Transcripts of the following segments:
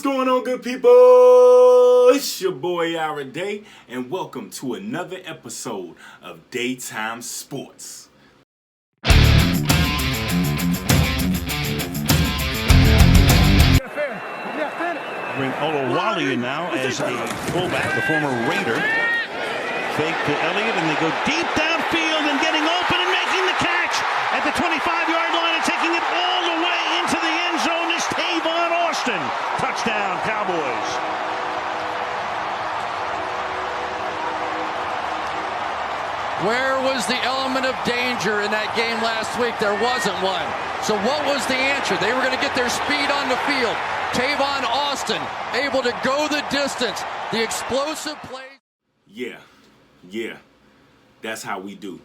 going on, good people? It's your boy Ira Day, and welcome to another episode of Daytime Sports. Bring Olawale in now as a fullback, the former Raider. Fake to Elliott, and they go deep downfield and getting open and making the catch at the 25-yard line and taking it all the way into the end zone is Tavon Austin. Touchdown, Cowboys. Where was the element of danger in that game last week? There wasn't one. So what was the answer? They were going to get their speed on the field. Tavon Austin able to go the distance. The explosive play. Yeah. That's how we do.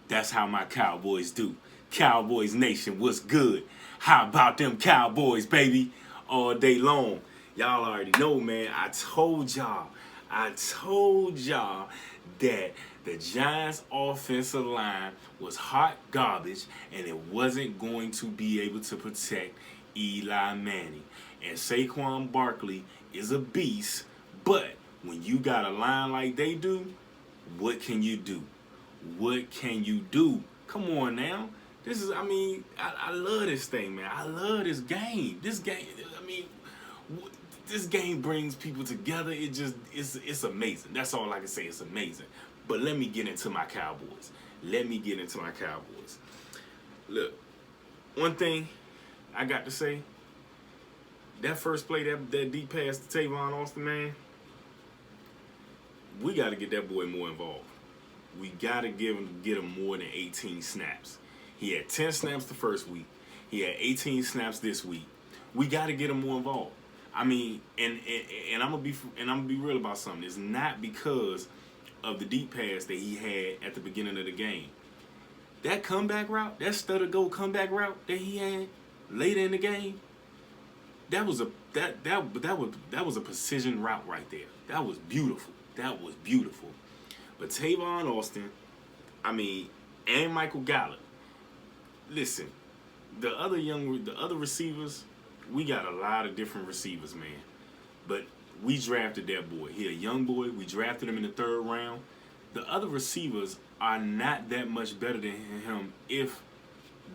That's how my Cowboys do. Cowboys Nation, what's good? How about them Cowboys, baby? All day long. Y'all already know, man. I told y'all that the Giants' offensive line was hot garbage and it wasn't going to be able to protect Eli Manning. And Saquon Barkley is a beast, but when you got a line like they do, what can you do? What can you do? Come on now. I love this thing, man. I love this game. This game brings people together. It's amazing. That's all I can say. It's amazing. But let me get into my Cowboys. Look, one thing I got to say, that first play, that deep pass to Tavon Austin, man, we got to get that boy more involved. We got to get him more than 18 snaps. He had 10 snaps the first week. He had 18 snaps this week. We got to get him more involved. I mean, and I'm gonna be real about something. It's not because of the deep pass that he had at the beginning of the game. That comeback route, that stutter go comeback route that he had later in the game, that was a precision route right there. That was beautiful. But Tavon Austin, and Michael Gallup. Listen, the other receivers, we got a lot of different receivers, man. But we drafted that boy. He a young boy. We drafted him in the 3rd round. The other receivers are not that much better than him, if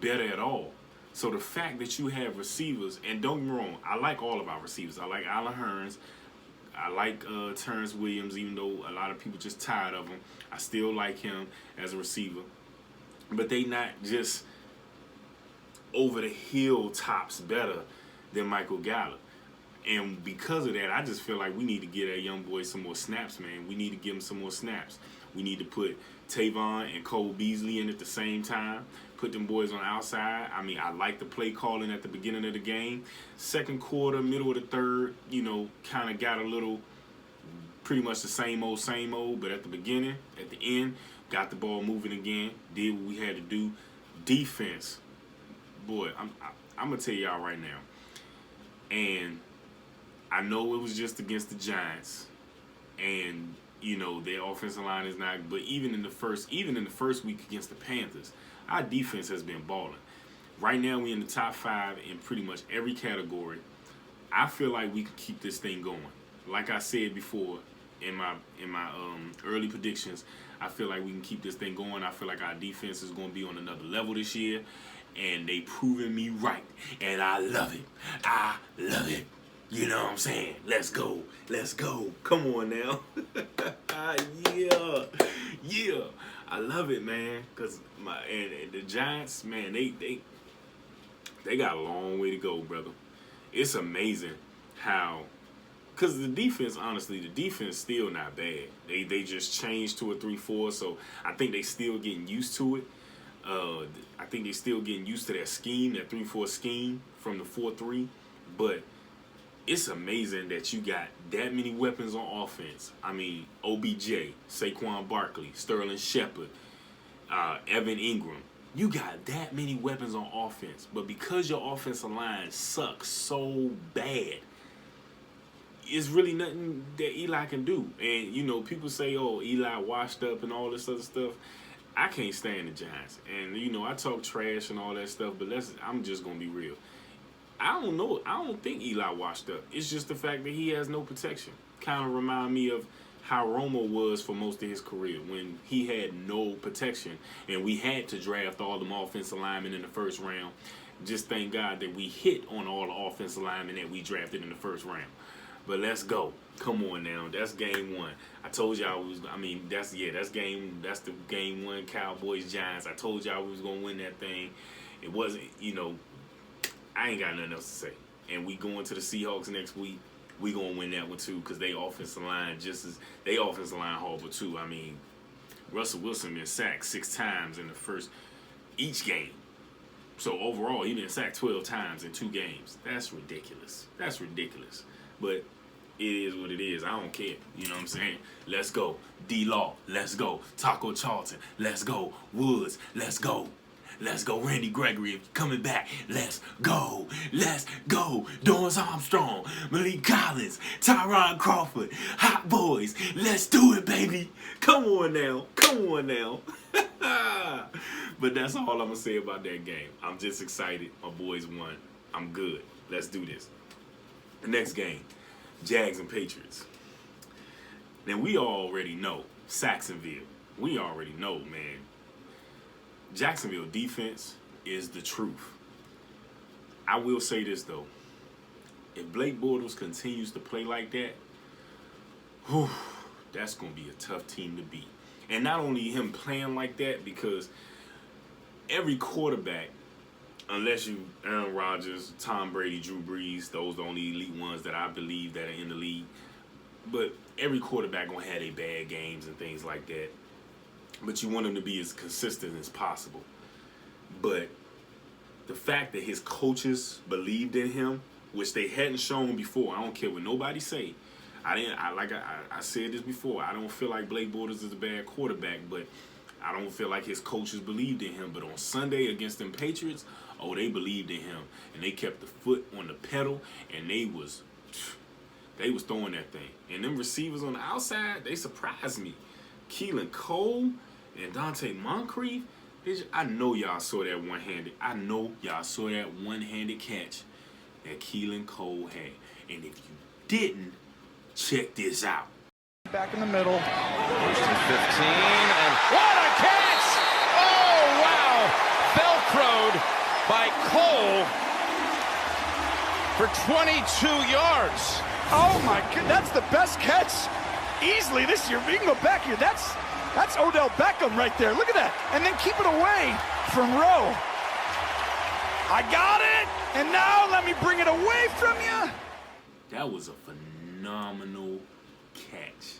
better at all. So the fact that you have receivers, and don't get me wrong, I like all of our receivers. I like Allen Hurns. I like Terrence Williams, even though a lot of people just tired of him. I still like him as a receiver. But they not just over the hill tops better than Michael Gallup. And because of that, I just feel like we need to get that young boy some more snaps, man. We need to give him some more snaps. We need to put Tavon and Cole Beasley in at the same time. Put them boys on the outside. I like the play calling at the beginning of the game. Second quarter, middle of the third, kind of got a little, pretty much the same old. But at the beginning, at the end, got the ball moving again. Did what we had to do. Defense, boy, I'm going to tell y'all right now. And I know it was just against the Giants. And, their offensive line is not, but even in the first week against the Panthers, our defense has been balling. Right now, we're in the top 5 in pretty much every category. I feel like we can keep this thing going. Like I said before in my early predictions, I feel like we can keep this thing going. I feel like our defense is going to be on another level this year, and they proving me right, and I love it. You know what I'm saying? Let's go. Come on now. Yeah. I love it, man. Cause the Giants, man, they got a long way to go, brother. It's amazing how, cause the defense still not bad. They just changed to a 3-4, so I think they still getting used to it. I think they still getting used to that scheme, that 3-4 scheme from the 4-3, but it's amazing that you got that many weapons on offense. OBJ, Saquon Barkley, Sterling Shepard, Evan Ingram. You got that many weapons on offense. But because your offensive line sucks so bad, it's really nothing that Eli can do. And, people say, oh, Eli washed up and all this other stuff. I can't stand the Giants. And, I talk trash and all that stuff, but I'm just going to be real. I don't know. I don't think Eli washed up. It's just the fact that he has no protection. Kind of remind me of how Romo was for most of his career when he had no protection and we had to draft all them offensive linemen in the first round. Just thank God that we hit on all the offensive linemen that we drafted in the first round. But let's go. Come on now. That's game one. I told y'all that's the game one, Cowboys Giants. I told y'all we was gonna win that thing. It wasn't, I ain't got nothing else to say. And we going to the Seahawks next week. We gonna win that one too, because they offensive line horrible too. I mean, Russell Wilson been sacked 6 times in each game. So overall, he been sacked 12 times in 2 games. That's ridiculous. But it is what it is. I don't care. You know what I'm saying? Let's go. D-Law. Let's go. Taco Charlton. Let's go. Woods. Let's go. Let's go. Randy Gregory coming back. Let's go. Let's go. Dorrance Armstrong. Malik Collins. Tyron Crawford. Hot boys. Let's do it, baby. Come on now. But that's all I'm going to say about that game. I'm just excited. My boys won. I'm good. Let's do this. The next game, Jags and Patriots. Now, we already know Saxonville. We already know, man. Jacksonville defense is the truth. I will say this, though. If Blake Bortles continues to play like that, that's going to be a tough team to beat. And not only him playing like that, because every quarterback, unless you Aaron Rodgers, Tom Brady, Drew Brees, those are the only elite ones that I believe that are in the league. But every quarterback gonna have their bad games and things like that. But you want them to be as consistent as possible. But the fact that his coaches believed in him, which they hadn't shown before, I don't care what nobody say. I said this before. I don't feel like Blake Bortles is a bad quarterback, but I don't feel like his coaches believed in him. But on Sunday against them Patriots, they believed in him, and they kept the foot on the pedal, and they was throwing that thing. And them receivers on the outside, they surprised me. Keelan Cole and Dante Moncrief. I know y'all saw that one-handed. Catch that Keelan Cole had. And if you didn't, check this out. Back in the middle. First and 15, and what a catch! Oh, wow! Velcroed by Cole for 22 yards. Oh my god, that's the best catch easily this year. We can go back here. That's Odell Beckham right there. Look at that. And then keep it away from Rowe. I got it. And now let me bring it away from you. That was a phenomenal catch.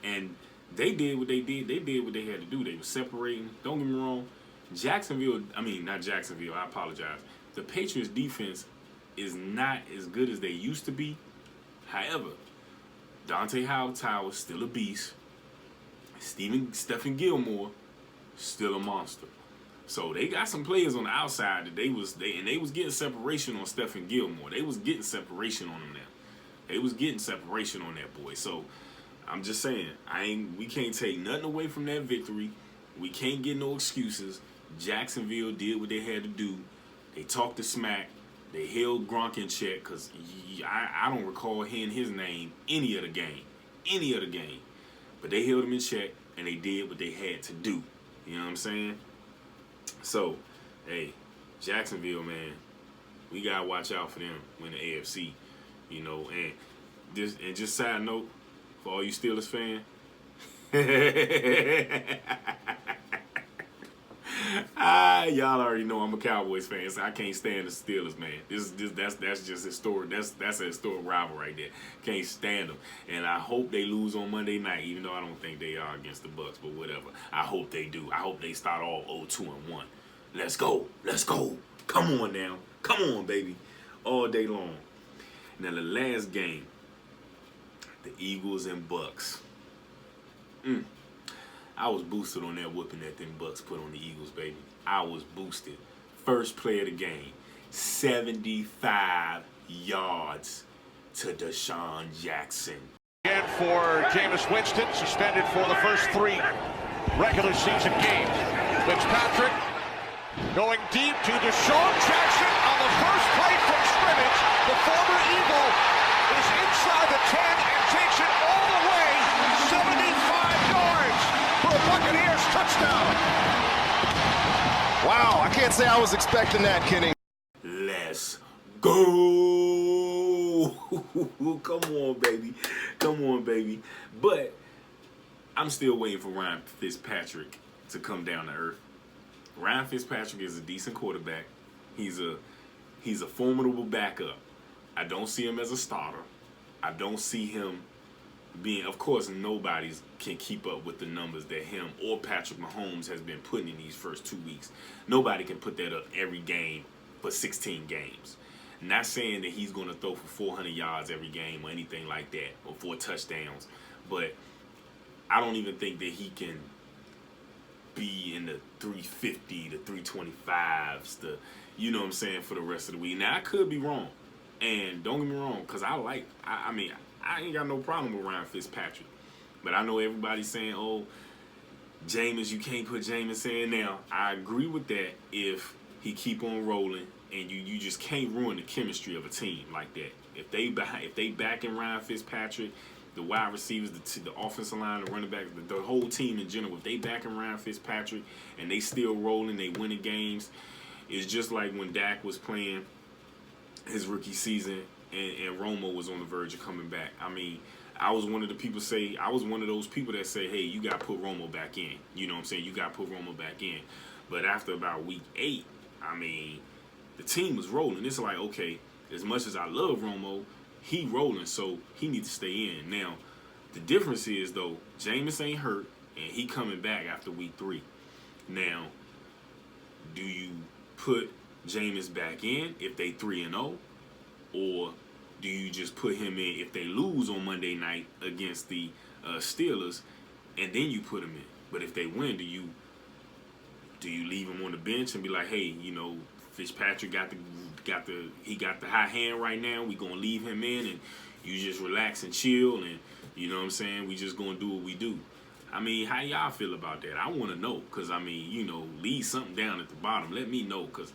And they did what they did. They did what they had to do. They were separating. Don't get me wrong. Not Jacksonville. I apologize. The Patriots defense is not as good as they used to be. However, Dante Hightower still a beast. Stephen Gilmore still a monster. So they got some players on the outside that they was getting separation on Stephen Gilmore. They was getting separation on him now. They was getting separation on that boy. So I'm just saying, we can't take nothing away from that victory. We can't get no excuses. Jacksonville did what they had to do. They talked the smack. They held Gronk in check, because I don't recall hearing his name any other game. But they held him in check, and they did what they had to do. You know what I'm saying? So, hey, Jacksonville, man, we got to watch out for them when the AFC, and just side note, for all you Steelers fans, y'all already know I'm a Cowboys fan, so I can't stand the Steelers, man. That's just historic. That's a historic rival right there. Can't stand them, and I hope they lose on Monday night, even though I don't think they are against the Bucs. But whatever. I hope they do. I hope they start all 0-2-1. Let's go. Come on now. Come on, baby. All day long. Now the last game, the Eagles and Bucs. I was boosted on that whooping that them Bucs put on the Eagles, baby. I was boosted. First play of the game, 75 yards to Deshaun Jackson. Again for Jameis Winston, suspended for the first 3 regular season games. Fitzpatrick Going deep to Deshaun Jackson on the first play from scrimmage. The former Eagle is inside the 10 and takes it all the way 75 yards for a Buccaneers touchdown. Wow, I can't say I was expecting that, Kenny. Let's go. Come on, baby. Come on, baby. But I'm still waiting for Ryan Fitzpatrick to come down to earth. Ryan Fitzpatrick is a decent quarterback. He's a formidable backup. I don't see him as a starter. I don't see him being, of course, nobody can keep up with the numbers that him or Patrick Mahomes has been putting in these first 2 weeks. Nobody can put that up every game for 16 games. Not saying that he's going to throw for 400 yards every game or anything like that, or 4 touchdowns, but I don't even think that he can be in the 350 to 325s, you know what I'm saying, for the rest of the week. Now, I could be wrong, and don't get me wrong, because I mean, I ain't got no problem with Ryan Fitzpatrick, but I know everybody's saying, oh, Jameis, you can't put Jameis in. Now, I agree with that if he keep on rolling, and you just can't ruin the chemistry of a team like that. If they backing Ryan Fitzpatrick, the wide receivers, the offensive line, the running back, the whole team in general, if they backing Ryan Fitzpatrick and they still rolling, they winning games, it's just like when Dak was playing his rookie season and Romo was on the verge of coming back. I mean, I was one of those people that say, hey, you got to put Romo back in. You know what I'm saying? You got to put Romo back in. But after about week 8, I mean, the team was rolling. It's like, okay, as much as I love Romo, he rolling, so he needs to stay in. Now, the difference is, though, Jameis ain't hurt, and he coming back after week 3. Now, do you put Jameis back in if they 3-0, or do you just put him in if they lose on Monday night against the Steelers, and then you put him in? But if they win, do you leave him on the bench and be like, hey, you know, Fitzpatrick got the high hand right now. We gonna leave him in, and you just relax and chill, and you know what I'm saying. We just gonna do what we do. I mean, how y'all feel about that? I want to know, cause I mean, you know, leave something down at the bottom. Let me know, cause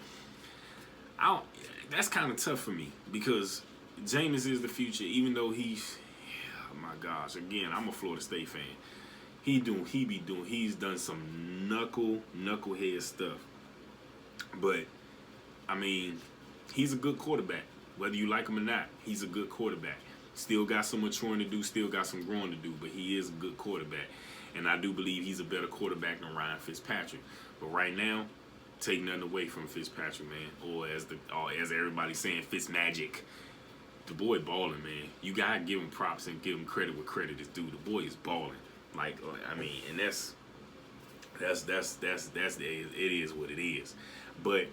that's kind of tough for me, because Jameis is the future. Even though he's, oh my gosh, again, I'm a Florida State fan. He's done some knucklehead stuff, but I mean, he's a good quarterback. Whether you like him or not, he's a good quarterback. Still got some maturing to do, still got some growing to do, but he is a good quarterback. And I do believe he's a better quarterback than Ryan Fitzpatrick. But right now, take nothing away from Fitzpatrick, man. Or as everybody's saying, Fitzmagic. The boy balling, man. You gotta give him props and give him credit where credit is due. The boy is balling. Like, I mean, and that's it is what it is. But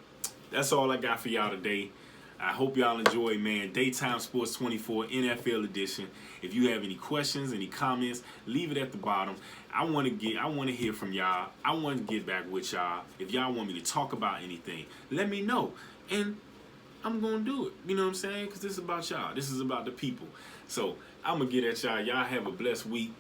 that's all I got for y'all today. I hope y'all enjoy, man. Daytime Sports 24 NFL edition. If you have any questions, any comments, leave it at the bottom. I want to hear from y'all. I want to get back with y'all. If y'all want me to talk about anything, let me know. And I'm going to do it. You know what I'm saying? Because this is about y'all. This is about the people. So I'm going to get at y'all. Y'all have a blessed week.